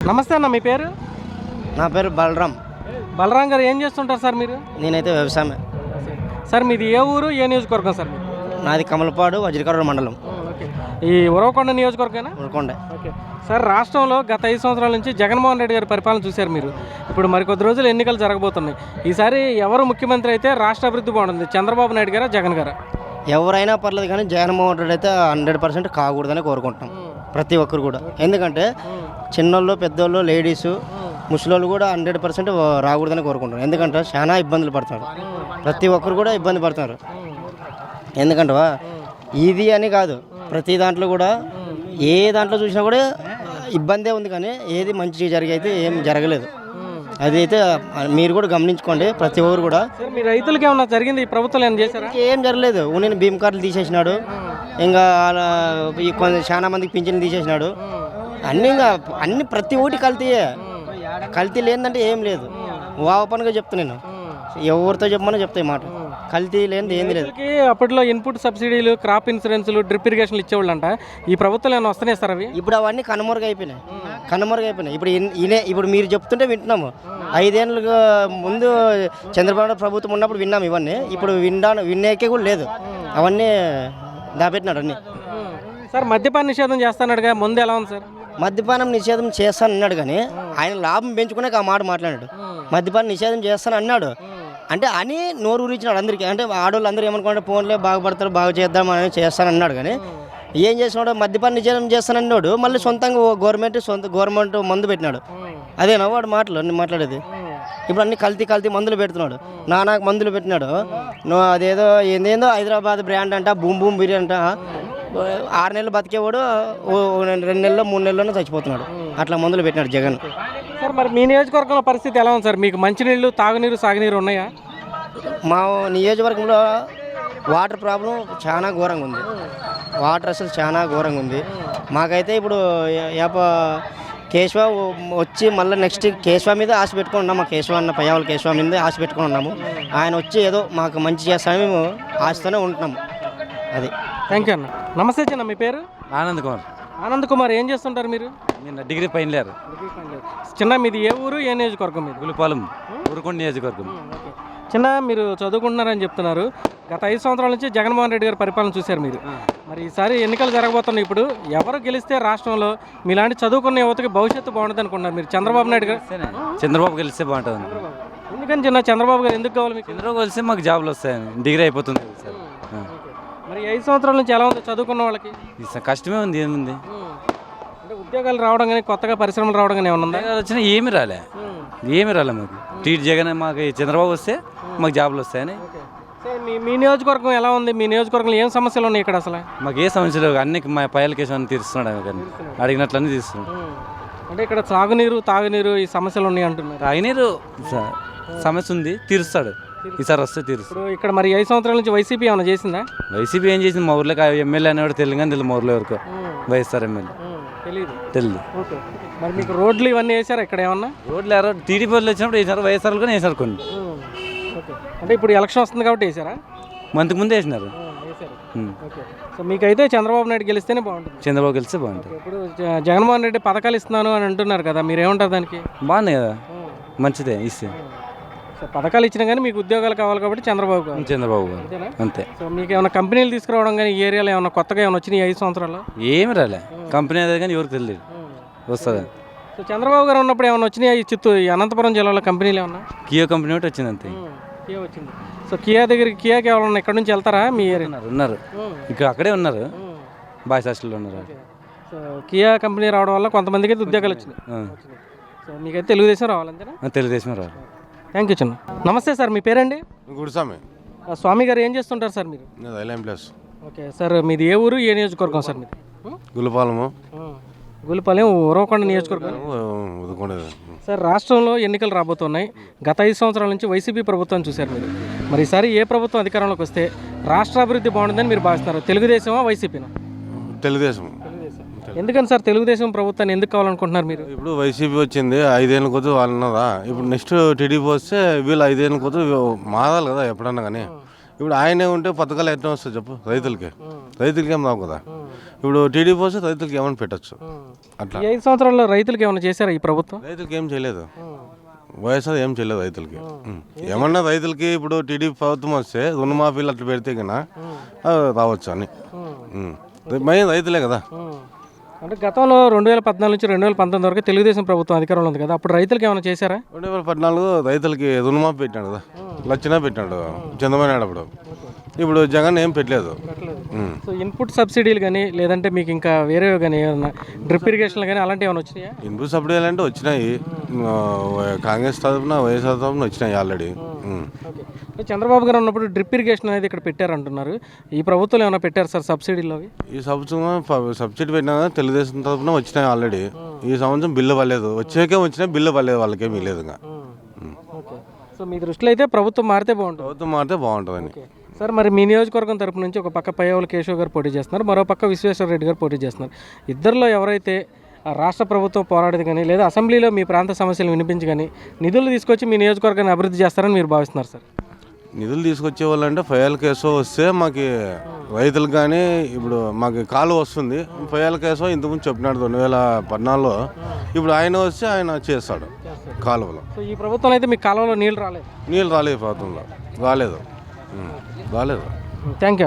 నమస్తే అన్న, మీ పేరు? నా పేరు బలరాం. బలరాం గారు ఏం చేస్తుంటారు సార్ మీరు? నేనైతే వ్యవసాయమే సార్ మీది ఏ ఊరు, ఏ నియోజకవర్గం సార్ మీరు? నాది కమలపాడు వజ్రకర్ర మండలం. ఓకే, ఈ ఉరవకొండ నియోజకవర్గమేనా? ఉరకొండ. ఓకే సార్, రాష్ట్రంలో గత 5 సంవత్సరాల నుంచి జగన్మోహన్ రెడ్డి గారి పరిపాలన చూశారు మీరు. ఇప్పుడు మరికొద్ది రోజులు ఎన్నికలు జరగబోతున్నాయి. ఈసారి ఎవరు ముఖ్యమంత్రి అయితే రాష్ట్ర అభివృద్ధి బాగుంటుంది, చంద్రబాబు నాయుడు గారా, జగన్ గారా? ఎవరైనా పర్లేదు కానీ జగన్మోహన్ రెడ్డి అయితే 100% కాకూడదని కోరుకుంటున్నాం ప్రతి ఒక్కరు కూడా. ఎందుకంటే చిన్నోళ్ళు, పెద్దోళ్ళు, లేడీసు, ముసలోళ్ళు కూడా 100% రాకూడదని కోరుకుంటున్నారు. ఎందుకంటే చాలా ఇబ్బందులు పడుతున్నారు, ప్రతి ఒక్కరు కూడా ఇబ్బంది పడుతున్నారు. ఎందుకంటే ఇది అని కాదు, ప్రతి దాంట్లో కూడా ఏ దాంట్లో చూసినా కూడా ఇబ్బందే ఉంది, కానీ ఏది మంచి జరిగైతే ఏం జరగలేదు. అది అయితే మీరు కూడా గమనించుకోండి, ప్రతి ఒక్కరు కూడా. మీ రైతులకి ఏమన్నా జరిగింది ఈ ప్రభుత్వం ఏమైనా చేశారా? ఏం జరగలేదు. నేను భీమ్ కార్డులు తీసేసినాడు, ఇంకా చాలా మందికి పింఛన్లు తీసేసినాడు. అన్ని ప్రతి ఒక్కటి కల్తీ లేదంటే ఏం లేదు. ఓపెన్గా చెప్తా, నేను ఎవరితో చెప్పమని చెప్తాయి మాట. కల్తీ లేనిది ఏంది లేదు. అప్పట్లో ఇన్పుట్ సబ్సిడీలు, క్రాప్ ఇన్సూరెన్స్లు, డ్రిప్ ఇరిగేషన్లు ఇచ్చేవాళ్ళంట. ఈ ప్రభుత్వం ఏమైనా వస్తున్నాయి సార్ అవి? ఇప్పుడు అవన్నీ కనుమరుగైపోయినాయి. ఇప్పుడు మీరు చెప్తుంటే వింటున్నాము. 5 ఏళ్ళ ముందు చంద్రబాబు ప్రభుత్వం ఉన్నప్పుడు విన్నాము ఇవన్నీ. ఇప్పుడు వినేకే కూడా లేదు, అవన్నీ దాపెట్టినాడు అన్నీ. సార్ మద్యపాన నిషేధం చేస్తానడుగా, ముందు ఎలా ఉంది సార్? మద్యపానం నిషేధం చేస్తానన్నాడు, కానీ ఆయన లాభం పెంచుకునే ఆ మాట మాట్లాడాడు. మద్యపానం నిషేధం చేస్తానన్నాడు అంటే అని నోరు ఊరించినాడు అందరికీ. అంటే ఆడవాళ్ళు అందరూ ఏమనుకుంటే ఫోన్లే బాగుపడతారు, బాగా చేద్దాం అని చేస్తానన్నాడు, కానీ ఏం చేసినాడు? మద్యపాన నిషేధం చేస్తానన్నాడు, మళ్ళీ సొంతంగా గవర్నమెంట్ మందు పెట్టినాడు. అదేనా వాడు మాట్లాడేది? ఇప్పుడు అన్ని కల్తీ మందులు పెడుతున్నాడు, నానాకు మందులు పెట్టినాడు. అదేదో ఏందేందో హైదరాబాద్ బ్రాండ్ అంట, బూమ్ బిర్యానీ అంట. 6 నెలలు బతికేవాడు 2 నెలల్లో 3 నెలల్లోనే చచ్చిపోతున్నాడు. అట్లా మందులు పెట్టినాడు జగన్. సార్ మరి మీ నియోజకవర్గంలో పరిస్థితి ఎలా ఉంది సార్? మీకు మంచినీళ్ళు, తాగునీరు, సాగునీరు ఉన్నాయా? మా నియోజకవర్గంలో వాటర్ ప్రాబ్లం చాలా ఘోరంగా ఉంది. వాటర్ అసలు చాలా ఘోరంగా ఉంది. మాకైతే ఇప్పుడు కేశవ వచ్చి మళ్ళీ నెక్స్ట్ కేశవ మీద ఆశ పెట్టుకుని ఉన్నాము. పయ్యావుల కేశవ మీద ఆశ పెట్టుకుని ఉన్నాము. ఆయన వచ్చి ఏదో మాకు మంచి చేస్తామని మేము ఆశతోనే ఉంటున్నాము. అది. థ్యాంక్ యూ అన్న. నమస్తే చిన్న, మీ పేరు? ఆనంద్ కుమార్. ఆనంద్ కుమార్, ఏం చేస్తుంటారు మీరు? నేను డిగ్రీ ఫైనల్ ఇయర్. చిన్న మీది ఏ ఊరు, ఏ నియోజకవర్గం? మీది గులిపాలెం, ఉరకొండ నియోజకవర్గం. చిన్న, మీరు చదువుకుంటున్నారని చెప్తున్నారు. గత 5 సంవత్సరాల నుంచి జగన్మోహన్ రెడ్డి గారి పరిపాలన చూశారు మీరు. మరి ఈసారి ఎన్నికలు జరగబోతున్నాయి. ఇప్పుడు ఎవరు గెలిస్తే రాష్ట్రంలో మీలాంటి చదువుకున్న యువతకి భవిష్యత్తు బాగుంటుంది అనుకుంటున్నారు మీరు? చంద్రబాబు నాయుడు గారు? చంద్రబాబు గెలిస్తే బాగుంటుంది. ఎందుకని చిన్న చంద్రబాబు గారు ఎందుకు కావాలి మీకు? చంద్రబాబు గెలిస్తే మాకు జాబ్లు వస్తాయని. డిగ్రీ అయిపోతుంది సార్. మరి 5 సంవత్సరాల నుంచి ఎలా ఉంది చదువుకున్న వాళ్ళకి? కష్టమే ఉంది. ఏముంది అంటే ఉద్యోగాలు రావడం కానీ, కొత్తగా పరిశ్రమలు రావడం కానీ ఏమన్నా ఉందా? వచ్చినా ఏమి రాలే మాకు. టీటీ జగన్ మాకు చంద్రబాబు వస్తే మాకు జాబ్లు వస్తాయని. మీ నియోజకవర్గం ఎలా ఉంది? మీ నియోజకవర్గంలో ఏం సమస్యలు ఉన్నాయి ఇక్కడ అసలు? మాకు ఏ సమస్యలు అన్ని మా పైల కేసు తీరుస్తున్నాడు, కానీ అడిగినట్లన్నీ తీస్తున్నాడు. అంటే ఇక్కడ సాగునీరు, తాగునీరు ఈ సమస్యలు ఉన్నాయి అంటున్నారు. తాగునీరు సమస్య ఉంది, తీరుస్తాడు. ఈసారి వస్తే తీరుస్తాడు. ఇప్పుడు ఇక్కడ మరి 5 సంవత్సరాల నుంచి వైసీపీ ఏమైనా చేసిందా? వైసీపీ ఏం చేసింది? మా ఊర్లో ఎమ్మెల్యే అనేవాడు తెలియదు, కానీ తెలియదు మా ఊర్లో ఎవరికో. వైఎస్ఆర్ ఎమ్మెల్యే తెలియదు. మరి మీకు రోడ్లు ఇవన్నీ వేసారా ఇక్కడ ఏమన్నా? రోడ్లు ఎవరో టీడీపీ వాళ్ళు వచ్చినప్పుడు వేసారు, వైఎస్ఆర్ కూడా వేసారు కొన్ని. అంటే ఇప్పుడు ఎలక్షన్ వస్తుంది కాబట్టి వేసారా? మంత్కి ముందే వేసినారు. సో మీకైతే చంద్రబాబు నాయుడు గెలిస్తేనే బాగుంటుంది. చంద్రబాబు గెలిస్తే బాగుంటుంది. ఇప్పుడు జగన్మోహన్ రెడ్డి పథకాలు ఇస్తున్నాను అని అంటున్నారు కదా, మీరు ఏమంటారు దానికి? బాగుంది కదా, మంచిదే ఇస్తే. సో పథకాలు ఇచ్చినా కానీ మీకు ఉద్యోగాలు కావాలి కాబట్టి చంద్రబాబు అంతే. సో మీకు ఏమైనా కంపెనీలు తీసుకురావడం కానీ ఈ ఏరియాలో ఏమైనా కొత్తగా ఏమైనా వచ్చినాయి 5 సంవత్సరాలు? ఏమి రాలే. కంపెనీ అదే కానీ ఎవరికి తెలియదు వస్తుంది. సో చంద్రబాబు గారు ఉన్నప్పుడు ఏమైనా వచ్చినాయి చిత్తూరు, అనంతపురం జిల్లాలో కంపెనీలు ఏమన్నా? కియా కంపెనీ ఒకటి వచ్చింది అంతే. కియా వచ్చింది. సో కియా దగ్గరికి కియాకి ఎవరన్నా ఇక్కడ నుంచి వెళ్తారా? మీ ఏరియా ఉన్నారు, ఇక్కడ అక్కడే ఉన్నారు, బాయ్స్ హాస్టల్లో ఉన్నారు. సో కియా కంపెనీ రావడం వల్ల కొంతమందికి అయితే ఉద్యోగాలు వచ్చినాయి. సో మీకైతే తెలుగుదేశం రావాలంతేనా? తెలుగుదేశం రావాలి. థ్యాంక్ యూ చిన్న. నమస్తే సార్, మీ పేరండి? గుడిస్వామి. స్వామి గారు ఏం చేస్తుంటారు సార్ మీరు? ఓకే సార్, మీది ఏ ఊరు, ఏ నియోజకవర్గం సార్ మీది? గులిపాలెం, ఉరవకొండ నియోజకవర్గం. సార్ రాష్ట్రంలో ఎన్నికలు రాబోతున్నాయి. గత 5 సంవత్సరాల నుంచి వైసీపీ ప్రభుత్వం చూశారు మీరు. మరి ఈసారి ఏ ప్రభుత్వం అధికారంలోకి వస్తే రాష్ట్ర అభివృద్ధి బాగుంటుందని మీరు భావిస్తున్నారు? తెలుగుదేశమా, వైసీపీనా? తెలుగుదేశం. ఎందుకని సార్ తెలుగుదేశం ప్రభుత్వాన్ని ఎందుకు కావాలనుకుంటున్నారు మీరు? ఇప్పుడు వైసీపీ వచ్చింది 5 ఏళ్ళ కొద్ది వాళ్ళు ఉన్నదా. ఇప్పుడు నెక్స్ట్ టీడీపీ వస్తే వీళ్ళు 5 ఏళ్ళ కొద్ది మారాలి కదా ఎప్పుడన్నా. కానీ ఇప్పుడు ఆయనే ఉంటే పథకాలు ఎట్లా వస్తాయి చెప్పు రైతులకి ఏం రావు కదా. ఇప్పుడు టీడీపీ వస్తే రైతులకి ఏమైనా పెట్టచ్చు. అట్లా ఈ 5 సంవత్సరాల్లో రైతులకు ఏమైనా చేశారా ఈ ప్రభుత్వం? రైతులకి ఏం చేయలేదు, వైఎస్ఆర్ ఏం చేయలేదు రైతులకి. ఏమన్నా రైతులకి ఇప్పుడు టీడీపీ ప్రభుత్వం వస్తే రుణమాఫీలు అట్లా పెడితే కన్నా రావచ్చు అని. మెయిన్ రైతులే కదా. అంటే గతంలో 2014 నుంచి 2019 వరకు తెలుగుదేశం ప్రభుత్వం అధికారంలో ఉంది కదా, అప్పుడు రైతులకు ఏమైనా చేశారా? 2014 రైతులకి రుణమాఫీ పెట్టినాడు కదా, లక్షణ పెట్టినాడు చంద్రబాబు నాయుడు అప్పుడు. ఇప్పుడు జగన్ ఏం పెట్టలేదు. సో ఇన్పుట్ సబ్సిడీలు కానీ లేదంటే మీకు ఇంకా వేరేవి కానీ ఏమన్నా డ్రిప్ ఇరిగేషన్లు కానీ అలాంటివి ఏమైనా వచ్చినాయా? ఇన్పుట్ సబ్సిడీలు అంటే వచ్చినాయి, కాంగ్రెస్ తరఫున వైఎస్ఆర్ తరఫున వచ్చినాయి ఆల్రెడీ. ఓకే. చంద్రబాబు గారు ఉన్నప్పుడు డ్రిప్ ఇరిగేషన్ అనేది ఇక్కడ పెట్టారంటున్నారు. ఈ ప్రభుత్వం ఏమైనా పెట్టారు సార్ సబ్సిడీలు అవి? ఈ సంవత్సరం సబ్సిడీ పెట్టినా తెలుగుదేశం తరఫున వచ్చినాయి ఆల్రెడీ. ఈ సంవత్సరం బిల్లు పడలేదు, వచ్చాకే వచ్చినాయి, బిల్లు పడలేదు, వాళ్ళకేమీ లేదు. ఓకే. సో మీ దృష్టిలో అయితే ప్రభుత్వం మారితే బాగుంటుంది. ప్రభుత్వం మారితే బాగుంటుందని. సార్ మరి మీ నియోజకవర్గం తరపు నుంచి ఒక పక్క పయ్యవుల కేశవ్ గారు పోటీ చేస్తున్నారు, మరో పక్క విశ్వేశ్వర రెడ్డి గారు పోటీ చేస్తున్నారు. ఇద్దరిలో ఎవరైతే ఆ రాష్ట్ర ప్రభుత్వం పోరాడేది కానీ లేదా అసెంబ్లీలో మీ ప్రాంత సమస్యలు వినిపించి కానీ నిధులు తీసుకొచ్చి మీ నియోజకవర్గాన్ని అభివృద్ధి చేస్తారని మీరు భావిస్తున్నారు సార్? నిధులు తీసుకొచ్చే వాళ్ళంటే ఫయాల్ కేసు వస్తే మాకు రైతులకు కానీ ఇప్పుడు మాకు కాలువ వస్తుంది. ఫయాల్ కేసు ఇంతకుముందు చెప్పినాడు 2014లో. ఇప్పుడు ఆయన వస్తే ఆయన చేస్తాడు కాలువలో. సో ఈ ప్రభుత్వం అయితే మీకు కాలువలో నీళ్ళు రాలేదు? నీళ్ళు రాలేదు, ప్రభుత్వంలో రాలేదు. థ్యాంక్ యూ అన్న.